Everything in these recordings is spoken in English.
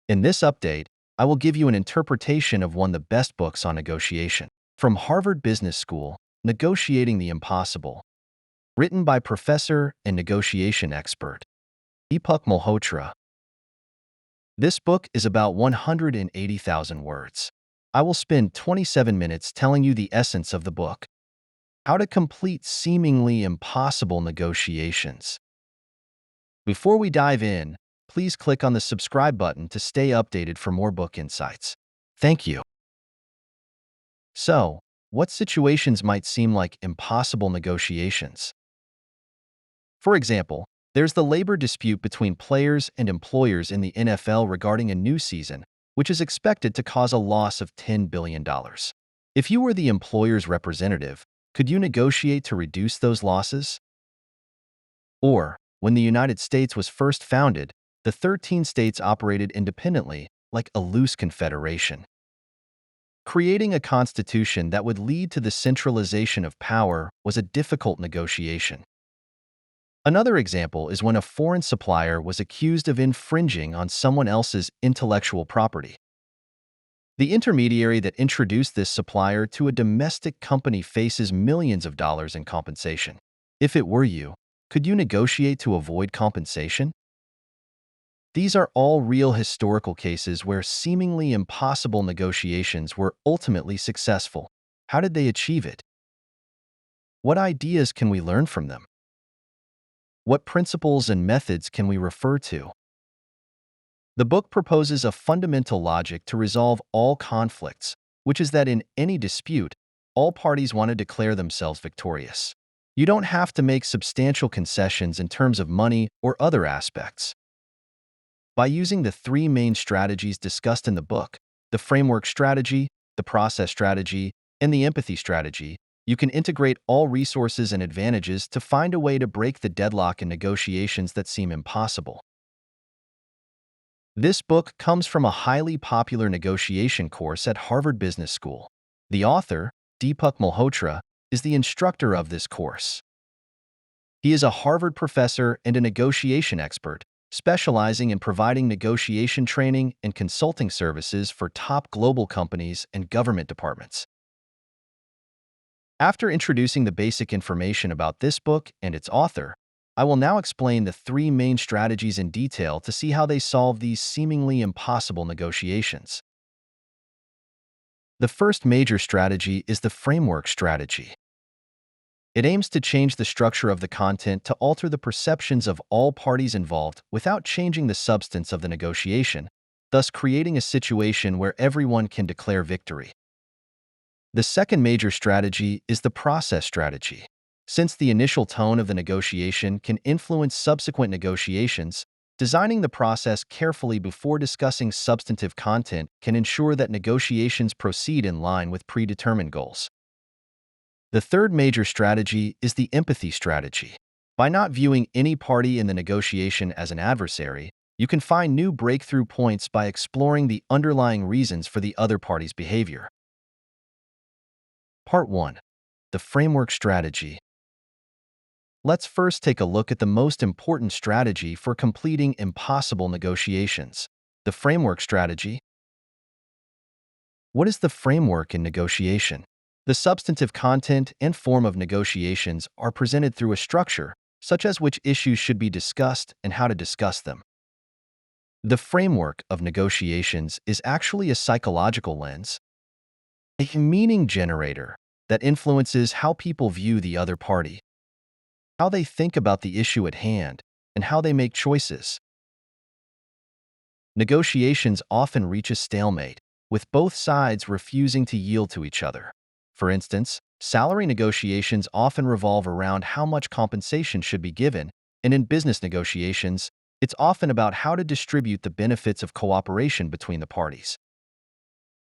In this update, I will give you an interpretation of one of the best books on negotiation. From Harvard Business School, Negotiating the Impossible, written by professor and negotiation expert Deepak Malhotra. This book is about 180,000 words. I will spend 27 minutes telling you the essence of the book, how to complete seemingly impossible negotiations. Before we dive in, please click on the subscribe button to stay updated for more book insights. Thank you. So, what situations might seem like impossible negotiations? For example, there's the labor dispute between players and employers in the NFL regarding a new season, which is expected to cause a loss of $10 billion. If you were the employer's representative, could you negotiate to reduce those losses? Or, when the United States was first founded, the 13 states operated independently, like a loose confederation. Creating a constitution that would lead to the centralization of power was a difficult negotiation. Another example is when a foreign supplier was accused of infringing on someone else's intellectual property. The intermediary that introduced this supplier to a domestic company faces millions of dollars in compensation. If it were you, could you negotiate to avoid compensation? These are all real historical cases where seemingly impossible negotiations were ultimately successful. How did they achieve it? What ideas can we learn from them? What principles and methods can we refer to? The book proposes a fundamental logic to resolve all conflicts, which is that in any dispute, all parties want to declare themselves victorious. You don't have to make substantial concessions in terms of money or other aspects. By using the three main strategies discussed in the book, the framework strategy, the process strategy, and the empathy strategy, you can integrate all resources and advantages to find a way to break the deadlock in negotiations that seem impossible. This book comes from a highly popular negotiation course at Harvard Business School. The author, Deepak Malhotra, is the instructor of this course. He is a Harvard professor and a negotiation expert, specializing in providing negotiation training and consulting services for top global companies and government departments. After introducing the basic information about this book and its author, I will now explain the three main strategies in detail to see how they solve these seemingly impossible negotiations. The first major strategy is the framework strategy. It aims to change the structure of the content to alter the perceptions of all parties involved without changing the substance of the negotiation, thus creating a situation where everyone can declare victory. The second major strategy is the process strategy. Since the initial tone of the negotiation can influence subsequent negotiations, designing the process carefully before discussing substantive content can ensure that negotiations proceed in line with predetermined goals. The third major strategy is the empathy strategy. By not viewing any party in the negotiation as an adversary, you can find new breakthrough points by exploring the underlying reasons for the other party's behavior. Part 1. The framework strategy. Let's first take a look at the most important strategy for completing impossible negotiations, the framework strategy. What is the framework in negotiation? The substantive content and form of negotiations are presented through a structure, such as which issues should be discussed and how to discuss them. The framework of negotiations is actually a psychological lens, a meaning generator that influences how people view the other party, how they think about the issue at hand, and how they make choices. Negotiations often reach a stalemate, with both sides refusing to yield to each other. For instance, salary negotiations often revolve around how much compensation should be given, and in business negotiations, it's often about how to distribute the benefits of cooperation between the parties.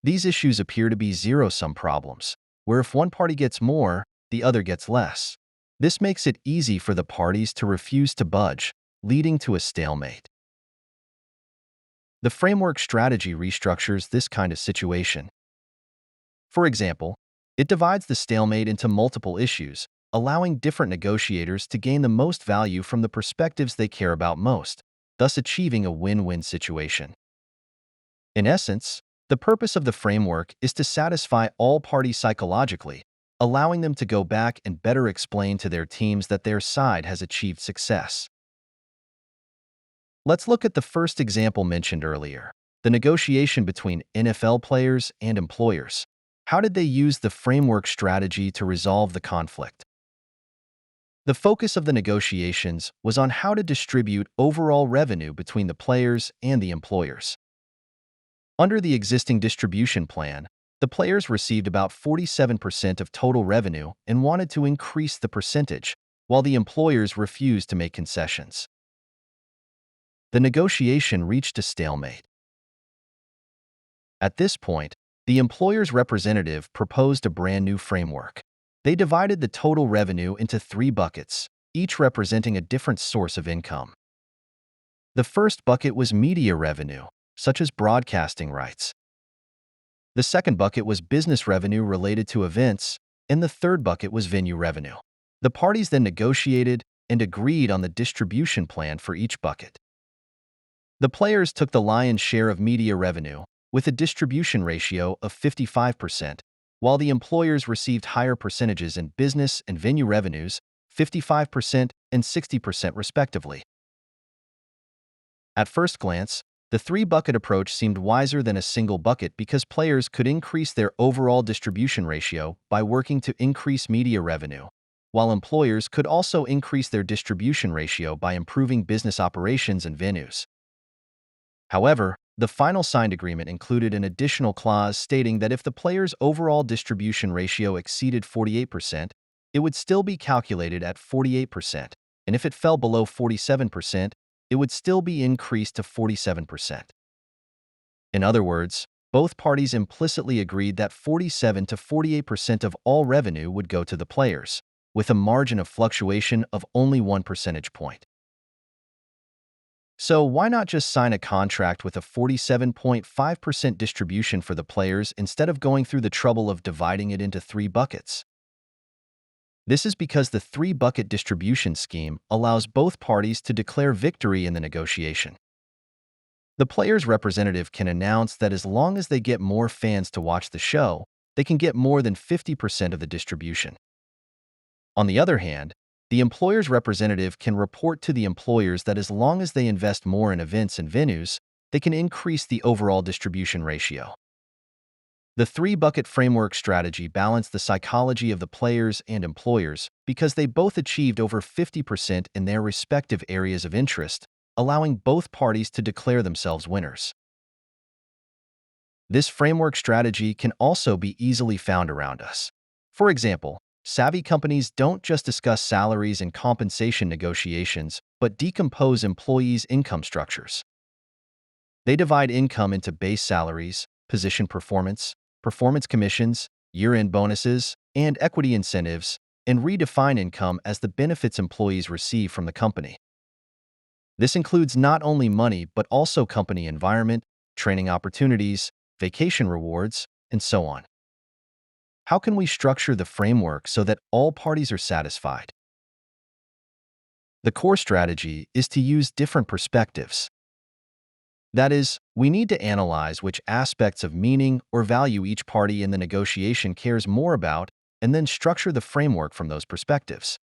These issues appear to be zero-sum problems, where if one party gets more, the other gets less. This makes it easy for the parties to refuse to budge, leading to a stalemate. The framework strategy restructures this kind of situation. For example, it divides the stalemate into multiple issues, allowing different negotiators to gain the most value from the perspectives they care about most, thus achieving a win-win situation. In essence, the purpose of the framework is to satisfy all parties psychologically, allowing them to go back and better explain to their teams that their side has achieved success. Let's look at the first example mentioned earlier, the negotiation between NFL players and employers. How did they use the framework strategy to resolve the conflict? The focus of the negotiations was on how to distribute overall revenue between the players and the employers. Under the existing distribution plan, the players received about 47% of total revenue and wanted to increase the percentage, while the employers refused to make concessions. The negotiation reached a stalemate. At this point, the employer's representative proposed a brand new framework. They divided the total revenue into three buckets, each representing a different source of income. The first bucket was media revenue, such as broadcasting rights. The second bucket was business revenue related to events, and the third bucket was venue revenue. The parties then negotiated and agreed on the distribution plan for each bucket. The players took the lion's share of media revenue, with a distribution ratio of 55%, while the employers received higher percentages in business and venue revenues, 55% and 60% respectively. At first glance, the three-bucket approach seemed wiser than a single bucket because players could increase their overall distribution ratio by working to increase media revenue, while employers could also increase their distribution ratio by improving business operations and venues. However, the final signed agreement included an additional clause stating that if the players' overall distribution ratio exceeded 48%, it would still be calculated at 48%, and if it fell below 47%, it would still be increased to 47%. In other words, both parties implicitly agreed that 47 to 48% of all revenue would go to the players, with a margin of fluctuation of only 1 percentage point. So why not just sign a contract with a 47.5% distribution for the players instead of going through the trouble of dividing it into three buckets? This is because the three-bucket distribution scheme allows both parties to declare victory in the negotiation. The player's representative can announce that as long as they get more fans to watch the show, they can get more than 50% of the distribution. On the other hand, the employer's representative can report to the employers that as long as they invest more in events and venues, they can increase the overall distribution ratio. The three-bucket framework strategy balanced the psychology of the players and employers because they both achieved over 50% in their respective areas of interest, allowing both parties to declare themselves winners. This framework strategy can also be easily found around us. For example, savvy companies don't just discuss salaries and compensation negotiations, but decompose employees' income structures. They divide income into base salaries, position performance, performance commissions, year-end bonuses, and equity incentives, and redefine income as the benefits employees receive from the company. This includes not only money but also company environment, training opportunities, vacation rewards, and so on. How can we structure the framework so that all parties are satisfied? The core strategy is to use different perspectives. That is, we need to analyze which aspects of meaning or value each party in the negotiation cares more about, and then structure the framework from those perspectives.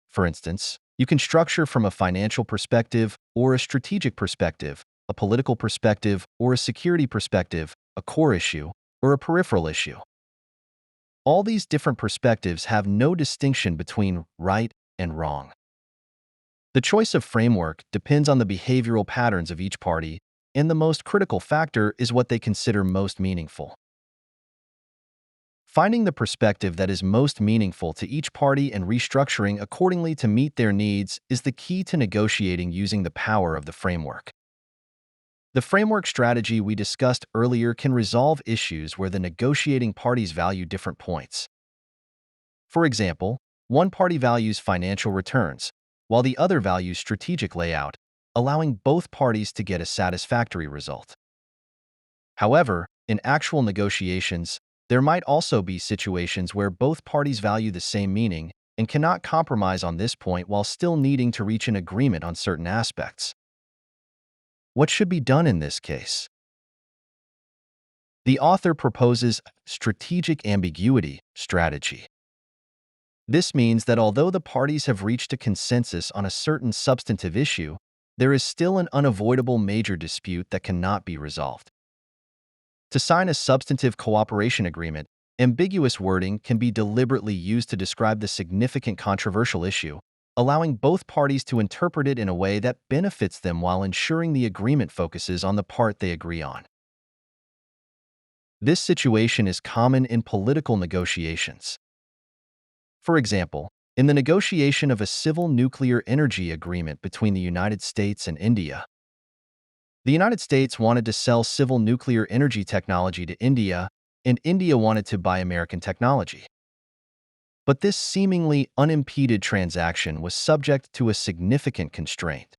For instance, you can structure from a financial perspective or a strategic perspective, a political perspective or a security perspective, a core issue, or a peripheral issue. All these different perspectives have no distinction between right and wrong. The choice of framework depends on the behavioral patterns of each party, and the most critical factor is what they consider most meaningful. Finding the perspective that is most meaningful to each party and restructuring accordingly to meet their needs is the key to negotiating using the power of the framework. The framework strategy we discussed earlier can resolve issues where the negotiating parties value different points. For example, one party values financial returns, while the other values strategic layout, allowing both parties to get a satisfactory result. However, in actual negotiations, there might also be situations where both parties value the same meaning and cannot compromise on this point while still needing to reach an agreement on certain aspects. What should be done in this case? The author proposes strategic ambiguity strategy. This means that although the parties have reached a consensus on a certain substantive issue, there is still an unavoidable major dispute that cannot be resolved. To sign a substantive cooperation agreement, ambiguous wording can be deliberately used to describe the significant controversial issue, allowing both parties to interpret it in a way that benefits them while ensuring the agreement focuses on the part they agree on. This situation is common in political negotiations. For example, in the negotiation of a civil nuclear energy agreement between the United States and India, the United States wanted to sell civil nuclear energy technology to India, and India wanted to buy American technology. But this seemingly unimpeded transaction was subject to a significant constraint.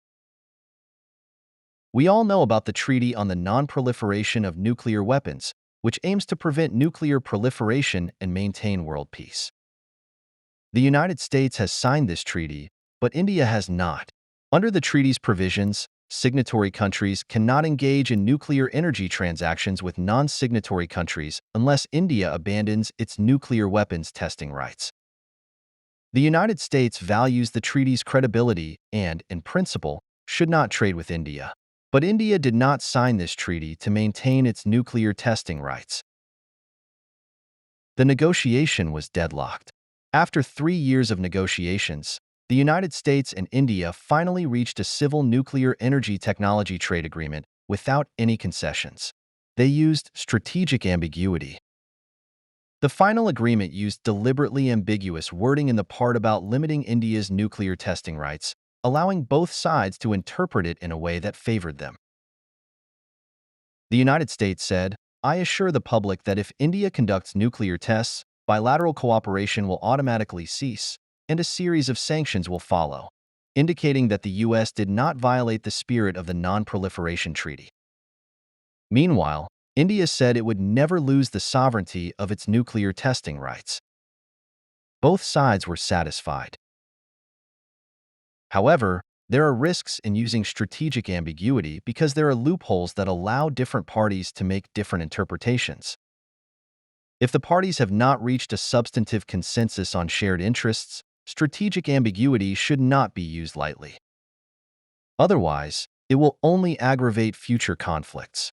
We all know about the Treaty on the Non-Proliferation of Nuclear Weapons, which aims to prevent nuclear proliferation and maintain world peace. The United States has signed this treaty, but India has not. Under the treaty's provisions, signatory countries cannot engage in nuclear energy transactions with non-signatory countries unless India abandons its nuclear weapons testing rights. The United States values the treaty's credibility and, in principle, should not trade with India. But India did not sign this treaty to maintain its nuclear testing rights. The negotiation was deadlocked. After 3 years of negotiations, the United States and India finally reached a civil nuclear energy technology trade agreement without any concessions. They used strategic ambiguity. The final agreement used deliberately ambiguous wording in the part about limiting India's nuclear testing rights, allowing both sides to interpret it in a way that favored them. The United States said, "I assure the public that if India conducts nuclear tests, bilateral cooperation will automatically cease, and a series of sanctions will follow," indicating that the U.S. did not violate the spirit of the Non-Proliferation Treaty. Meanwhile, India said it would never lose the sovereignty of its nuclear testing rights. Both sides were satisfied. However, there are risks in using strategic ambiguity because there are loopholes that allow different parties to make different interpretations. If the parties have not reached a substantive consensus on shared interests, strategic ambiguity should not be used lightly. Otherwise, it will only aggravate future conflicts.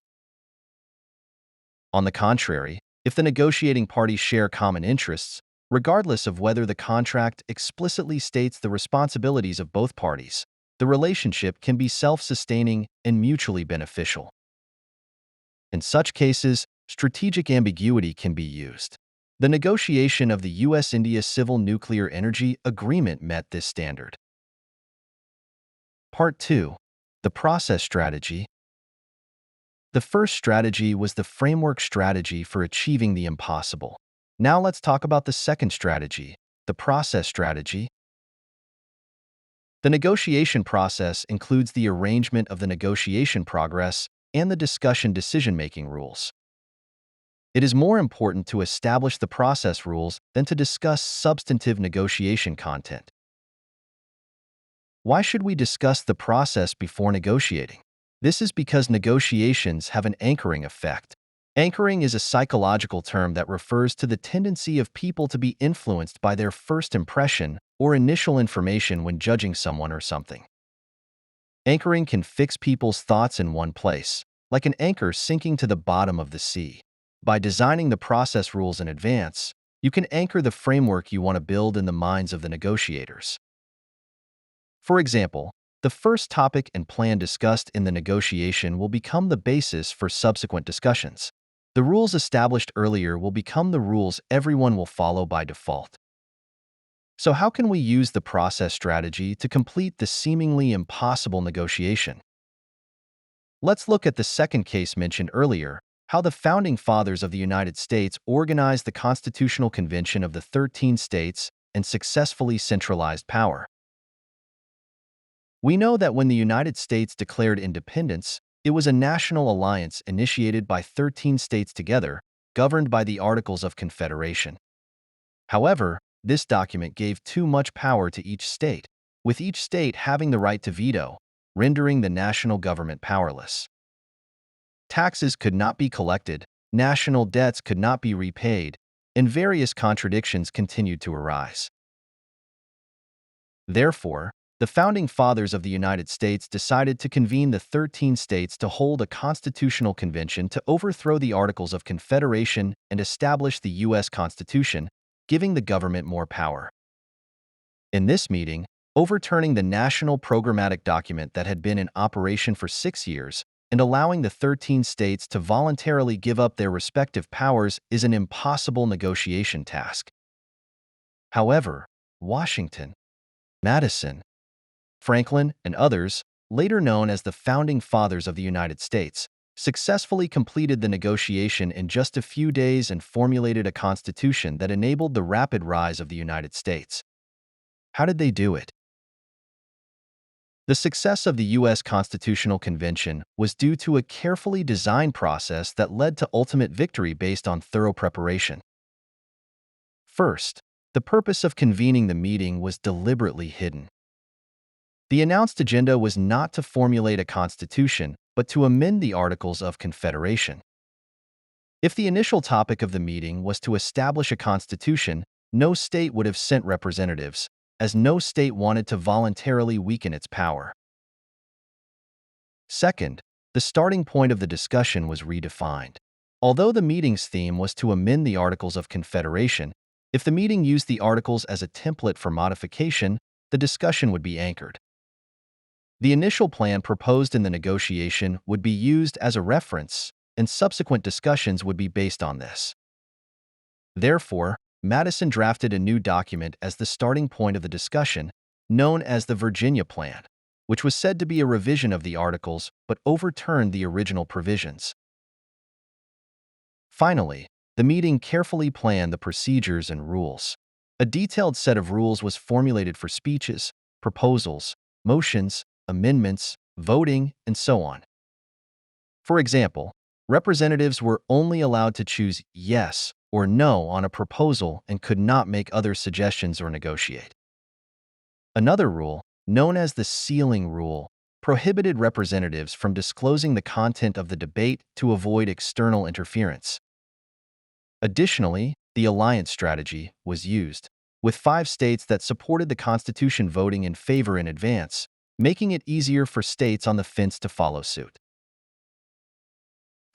On the contrary, if the negotiating parties share common interests, regardless of whether the contract explicitly states the responsibilities of both parties, the relationship can be self-sustaining and mutually beneficial. In such cases, strategic ambiguity can be used. The negotiation of the U.S. India Civil Nuclear Energy Agreement met this standard. Part 2. The process strategy. The first strategy was the framework strategy for achieving the impossible. Now let's talk about the second strategy, the process strategy. The negotiation process includes the arrangement of the negotiation progress and the discussion decision-making rules. It is more important to establish the process rules than to discuss substantive negotiation content. Why should we discuss the process before negotiating? This is because negotiations have an anchoring effect. Anchoring is a psychological term that refers to the tendency of people to be influenced by their first impression or initial information when judging someone or something. Anchoring can fix people's thoughts in one place, like an anchor sinking to the bottom of the sea. By designing the process rules in advance, you can anchor the framework you want to build in the minds of the negotiators. For example, the first topic and plan discussed in the negotiation will become the basis for subsequent discussions. The rules established earlier will become the rules everyone will follow by default. So how can we use the process strategy to complete the seemingly impossible negotiation? Let's look at the second case mentioned earlier, how the founding fathers of the United States organized the Constitutional Convention of the 13 states and successfully centralized power. We know that when the United States declared independence, it was a national alliance initiated by 13 states together, governed by the Articles of Confederation. However, this document gave too much power to each state, with each state having the right to veto, rendering the national government powerless. Taxes could not be collected, national debts could not be repaid, and various contradictions continued to arise. Therefore, the Founding Fathers of the United States decided to convene the 13 states to hold a constitutional convention to overthrow the Articles of Confederation and establish the U.S. Constitution, giving the government more power. In this meeting, overturning the national programmatic document that had been in operation for 6 years and allowing the 13 states to voluntarily give up their respective powers is an impossible negotiation task. However, Washington, Madison, Franklin, and others, later known as the Founding Fathers of the United States, successfully completed the negotiation in just a few days and formulated a constitution that enabled the rapid rise of the United States. How did they do it? The success of the U.S. Constitutional Convention was due to a carefully designed process that led to ultimate victory based on thorough preparation. First, the purpose of convening the meeting was deliberately hidden. The announced agenda was not to formulate a constitution, but to amend the Articles of Confederation. If the initial topic of the meeting was to establish a constitution, no state would have sent representatives, as no state wanted to voluntarily weaken its power. Second, the starting point of the discussion was redefined. Although the meeting's theme was to amend the Articles of Confederation, if the meeting used the Articles as a template for modification, the discussion would be anchored. The initial plan proposed in the negotiation would be used as a reference, and subsequent discussions would be based on this. Therefore, Madison drafted a new document as the starting point of the discussion, known as the Virginia Plan, which was said to be a revision of the Articles but overturned the original provisions. Finally, the meeting carefully planned the procedures and rules. A detailed set of rules was formulated for speeches, proposals, motions, amendments, voting, and so on. For example, representatives were only allowed to choose yes or no on a proposal and could not make other suggestions or negotiate. Another rule, known as the sealing rule, prohibited representatives from disclosing the content of the debate to avoid external interference. Additionally, the alliance strategy was used, with 5 states that supported the Constitution voting in favor in advance, making it easier for states on the fence to follow suit.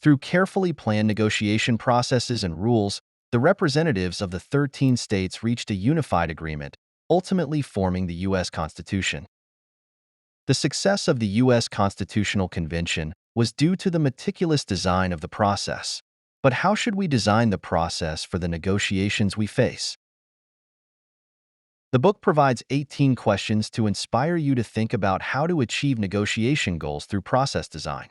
Through carefully planned negotiation processes and rules, the representatives of the 13 states reached a unified agreement, ultimately forming the U.S. Constitution. The success of the U.S. Constitutional Convention was due to the meticulous design of the process. But how should we design the process for the negotiations we face? The book provides 18 questions to inspire you to think about how to achieve negotiation goals through process design.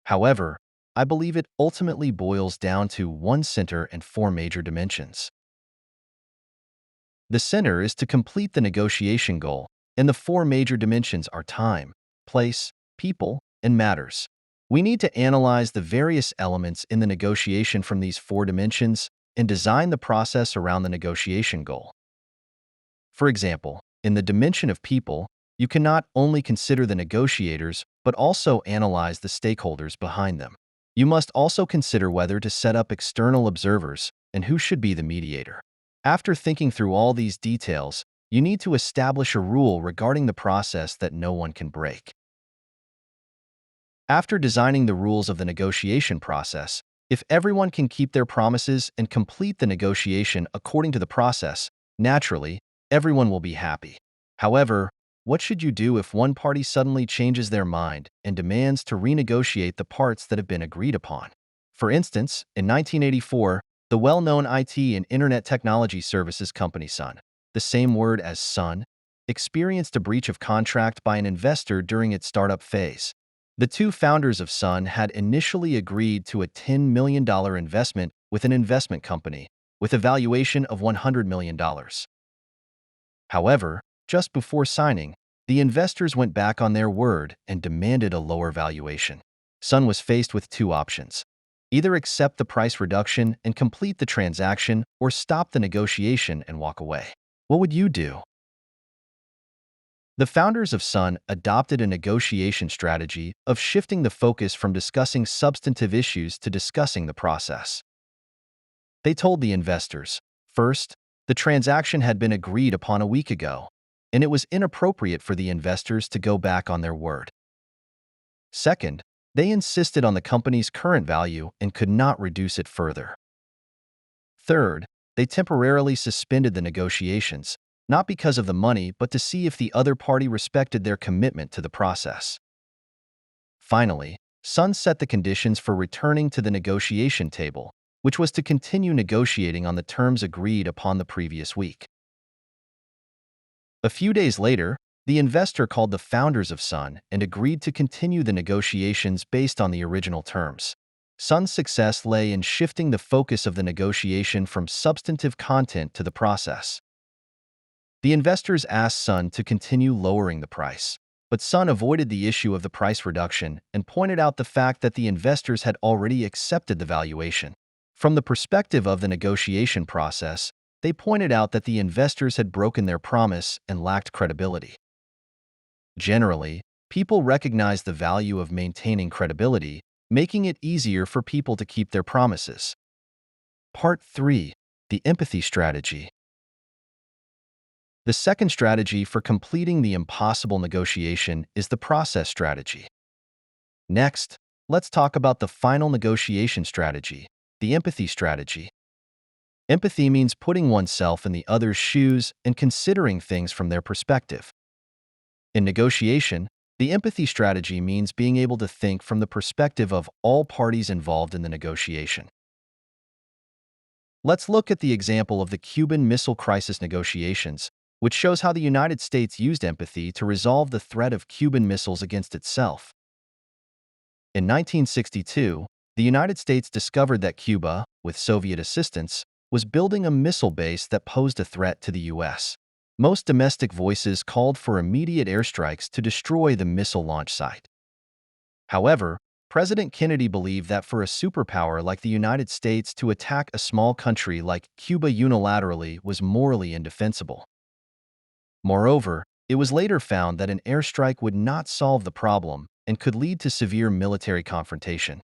However, I believe it ultimately boils down to one center and 4 major dimensions. The center is to complete the negotiation goal, and the 4 major dimensions are time, place, people, and matters. We need to analyze the various elements in the negotiation from these 4 dimensions and design the process around the negotiation goal. For example, in the dimension of people, you cannot only consider the negotiators, but also analyze the stakeholders behind them. You must also consider whether to set up external observers and who should be the mediator. After thinking through all these details, you need to establish a rule regarding the process that no one can break. After designing the rules of the negotiation process, if everyone can keep their promises and complete the negotiation according to the process, naturally, everyone will be happy. However, what should you do if one party suddenly changes their mind and demands to renegotiate the parts that have been agreed upon? For instance, in 1984, the well-known IT and Internet technology services company Sun, the same word as Sun, experienced a breach of contract by an investor during its startup phase. The 2 founders of Sun had initially agreed to a $10 million investment with an investment company, with a valuation of $100 million. However, just before signing, the investors went back on their word and demanded a lower valuation. Sun was faced with 2 options: either accept the price reduction and complete the transaction, or stop the negotiation and walk away. What would you do? The founders of Sun adopted a negotiation strategy of shifting the focus from discussing substantive issues to discussing the process. They told the investors, first, the transaction had been agreed upon a week ago, and it was inappropriate for the investors to go back on their word. Second, they insisted on the company's current value and could not reduce it further. Third, they temporarily suspended the negotiations, not because of the money, but to see if the other party respected their commitment to the process. Finally, Sun set the conditions for returning to the negotiation table, which was to continue negotiating on the terms agreed upon the previous week. A few days later, the investor called the founders of Sun and agreed to continue the negotiations based on the original terms. Sun's success lay in shifting the focus of the negotiation from substantive content to the process. The investors asked Sun to continue lowering the price, but Sun avoided the issue of the price reduction and pointed out the fact that the investors had already accepted the valuation. From the perspective of the negotiation process, they pointed out that the investors had broken their promise and lacked credibility. Generally, people recognize the value of maintaining credibility, making it easier for people to keep their promises. Part 3. The empathy strategy. The second strategy for completing the impossible negotiation is the process strategy. Next, let's talk about the final negotiation strategy, the empathy strategy. Empathy means putting oneself in the other's shoes and considering things from their perspective. In negotiation, the empathy strategy means being able to think from the perspective of all parties involved in the negotiation. Let's look at the example of the Cuban Missile Crisis negotiations, which shows how the United States used empathy to resolve the threat of Cuban missiles against itself. In 1962, the United States discovered that Cuba, with Soviet assistance, was building a missile base that posed a threat to the U.S. Most domestic voices called for immediate airstrikes to destroy the missile launch site. However, President Kennedy believed that for a superpower like the United States to attack a small country like Cuba unilaterally was morally indefensible. Moreover, it was later found that an airstrike would not solve the problem and could lead to severe military confrontation.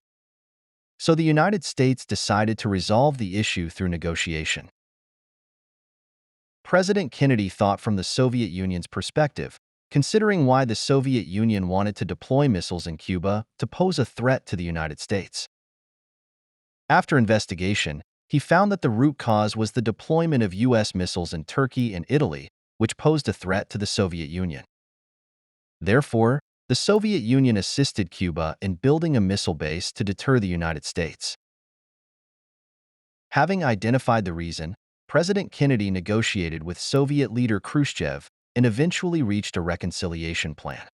So the United States decided to resolve the issue through negotiation. President Kennedy thought from the Soviet Union's perspective, considering why the Soviet Union wanted to deploy missiles in Cuba to pose a threat to the United States. After investigation, he found that the root cause was the deployment of U.S. missiles in Turkey and Italy, which posed a threat to the Soviet Union. Therefore, the Soviet Union assisted Cuba in building a missile base to deter the United States. Having identified the reason, President Kennedy negotiated with Soviet leader Khrushchev and eventually reached a reconciliation plan.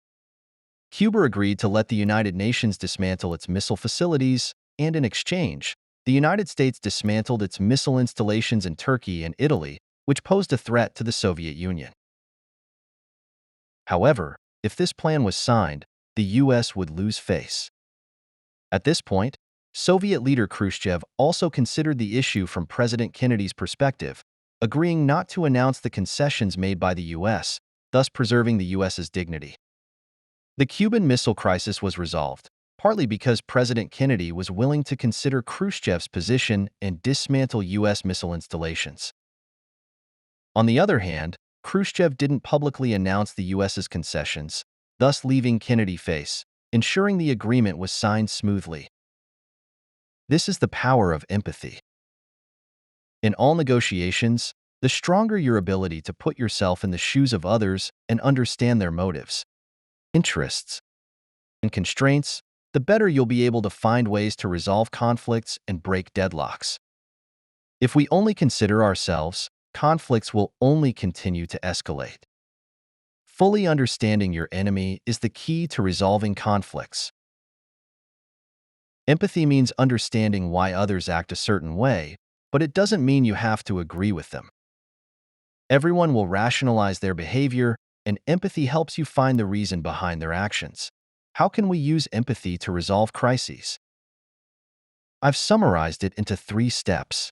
Cuba agreed to let the United Nations dismantle its missile facilities, and in exchange, the United States dismantled its missile installations in Turkey and Italy, which posed a threat to the Soviet Union. However, if this plan was signed, the U.S. would lose face. At this point, Soviet leader Khrushchev also considered the issue from President Kennedy's perspective, agreeing not to announce the concessions made by the U.S., thus preserving the U.S.'s dignity. The Cuban Missile Crisis was resolved, partly because President Kennedy was willing to consider Khrushchev's position and dismantle U.S. missile installations. On the other hand, Khrushchev didn't publicly announce the U.S.'s concessions, thus leaving Kennedy face, ensuring the agreement was signed smoothly. This is the power of empathy. In all negotiations, the stronger your ability to put yourself in the shoes of others and understand their motives, interests, and constraints, the better you'll be able to find ways to resolve conflicts and break deadlocks. If we only consider ourselves, conflicts will only continue to escalate. Fully understanding your enemy is the key to resolving conflicts. Empathy means understanding why others act a certain way, but it doesn't mean you have to agree with them. Everyone will rationalize their behavior, and empathy helps you find the reason behind their actions. How can we use empathy to resolve crises? I've summarized it into 3 steps.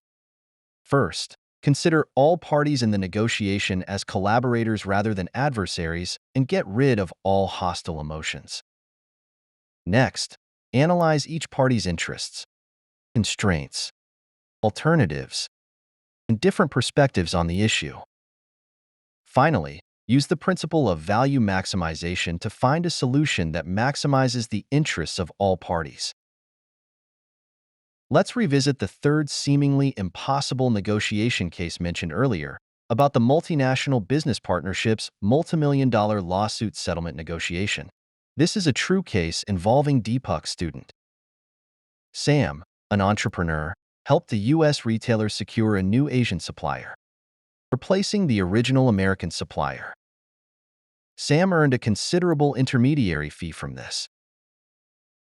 First, Consider all parties in the negotiation as collaborators rather than adversaries and get rid of all hostile emotions. Next, analyze each party's interests, constraints, alternatives, and different perspectives on the issue. Finally, use the principle of value maximization to find a solution that maximizes the interests of all parties. Let's revisit the third seemingly impossible negotiation case mentioned earlier about the multinational business partnership's multimillion-dollar lawsuit settlement negotiation. This is a true case involving Deepak's student. Sam, an entrepreneur, helped a U.S. retailer secure a new Asian supplier, replacing the original American supplier. Sam earned a considerable intermediary fee from this.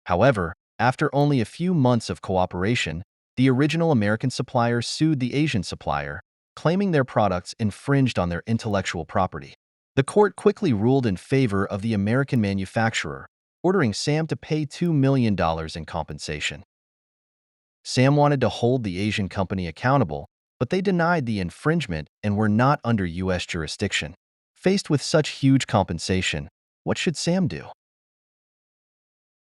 However, after only a few months of cooperation, the original American supplier sued the Asian supplier, claiming their products infringed on their intellectual property. The court quickly ruled in favor of the American manufacturer, ordering Sam to pay $2 million in compensation. Sam wanted to hold the Asian company accountable, but they denied the infringement and were not under U.S. jurisdiction. Faced with such huge compensation, what should Sam do?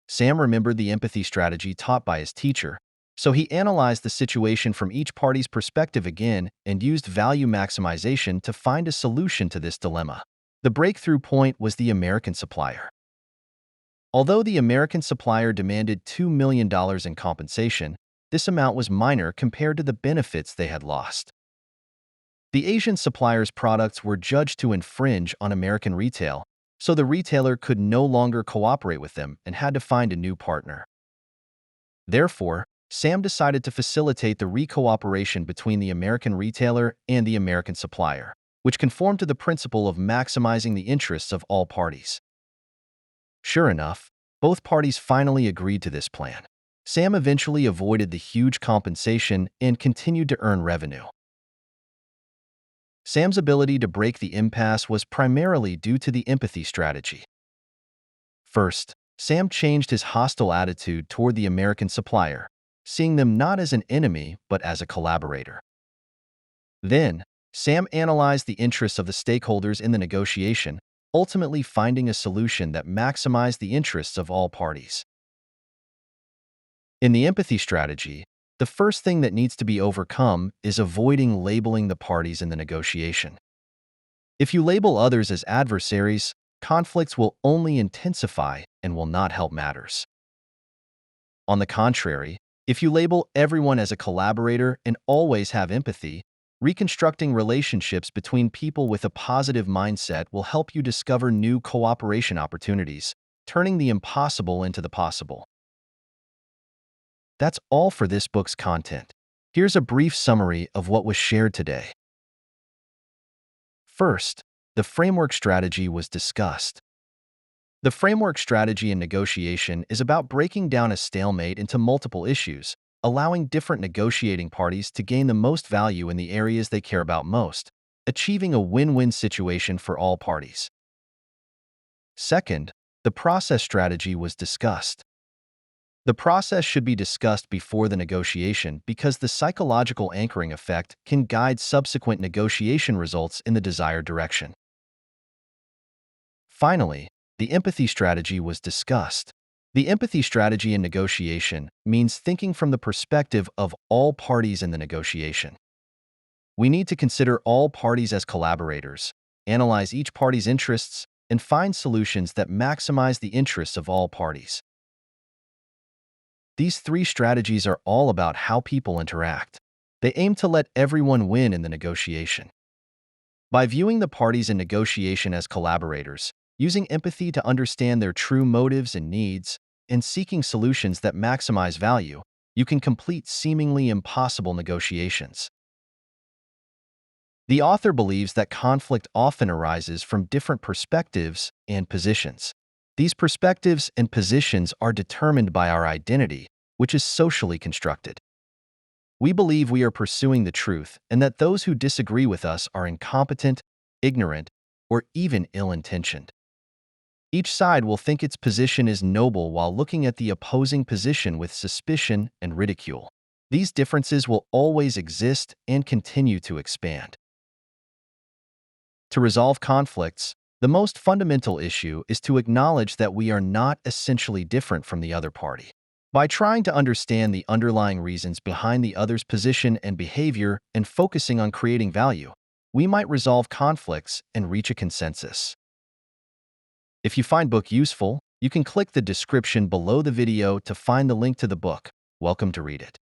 Sam remembered the empathy strategy taught by his teacher, so he analyzed the situation from each party's perspective again and used value maximization to find a solution to this dilemma. The breakthrough point was the American supplier. Although the American supplier demanded $2 million in compensation, this amount was minor compared to the benefits they had lost. The Asian supplier's products were judged to infringe on American retail, so the retailer could no longer cooperate with them and had to find a new partner. Therefore, Sam decided to facilitate the re-cooperation between the American retailer and the American supplier, which conformed to the principle of maximizing the interests of all parties. Sure enough, both parties finally agreed to this plan. Sam eventually avoided the huge compensation and continued to earn revenue. Sam's ability to break the impasse was primarily due to the empathy strategy. First, Sam changed his hostile attitude toward the American supplier, seeing them not as an enemy but as a collaborator. Then, Sam analyzed the interests of the stakeholders in the negotiation, ultimately finding a solution that maximized the interests of all parties. In the empathy strategy, the first thing that needs to be overcome is avoiding labeling the parties in the negotiation. If you label others as adversaries, conflicts will only intensify and will not help matters. On the contrary, if you label everyone as a collaborator and always have empathy, reconstructing relationships between people with a positive mindset will help you discover new cooperation opportunities, turning the impossible into the possible. That's all for this book's content. Here's a brief summary of what was shared today. First, the framework strategy was discussed. The framework strategy in negotiation is about breaking down a stalemate into multiple issues, allowing different negotiating parties to gain the most value in the areas they care about most, achieving a win-win situation for all parties. Second, the process strategy was discussed. The process should be discussed before the negotiation because the psychological anchoring effect can guide subsequent negotiation results in the desired direction. Finally, the empathy strategy was discussed. The empathy strategy in negotiation means thinking from the perspective of all parties in the negotiation. We need to consider all parties as collaborators, analyze each party's interests, and find solutions that maximize the interests of all parties. These three strategies are all about how people interact. They aim to let everyone win in the negotiation. By viewing the parties in negotiation as collaborators, using empathy to understand their true motives and needs, and seeking solutions that maximize value, you can complete seemingly impossible negotiations. The author believes that conflict often arises from different perspectives and positions. These perspectives and positions are determined by our identity, which is socially constructed. We believe we are pursuing the truth and that those who disagree with us are incompetent, ignorant, or even ill-intentioned. Each side will think its position is noble while looking at the opposing position with suspicion and ridicule. These differences will always exist and continue to expand. To resolve conflicts, the most fundamental issue is to acknowledge that we are not essentially different from the other party. By trying to understand the underlying reasons behind the other's position and behavior and focusing on creating value, we might resolve conflicts and reach a consensus. If you find book useful, you can click the description below the video to find the link to the book. Welcome to read it.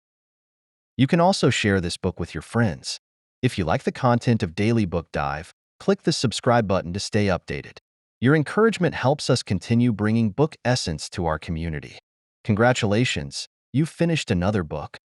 You can also share this book with your friends. If you like the content of Daily Book Dive, click the subscribe button to stay updated. Your encouragement helps us continue bringing book essence to our community. Congratulations, you've finished another book.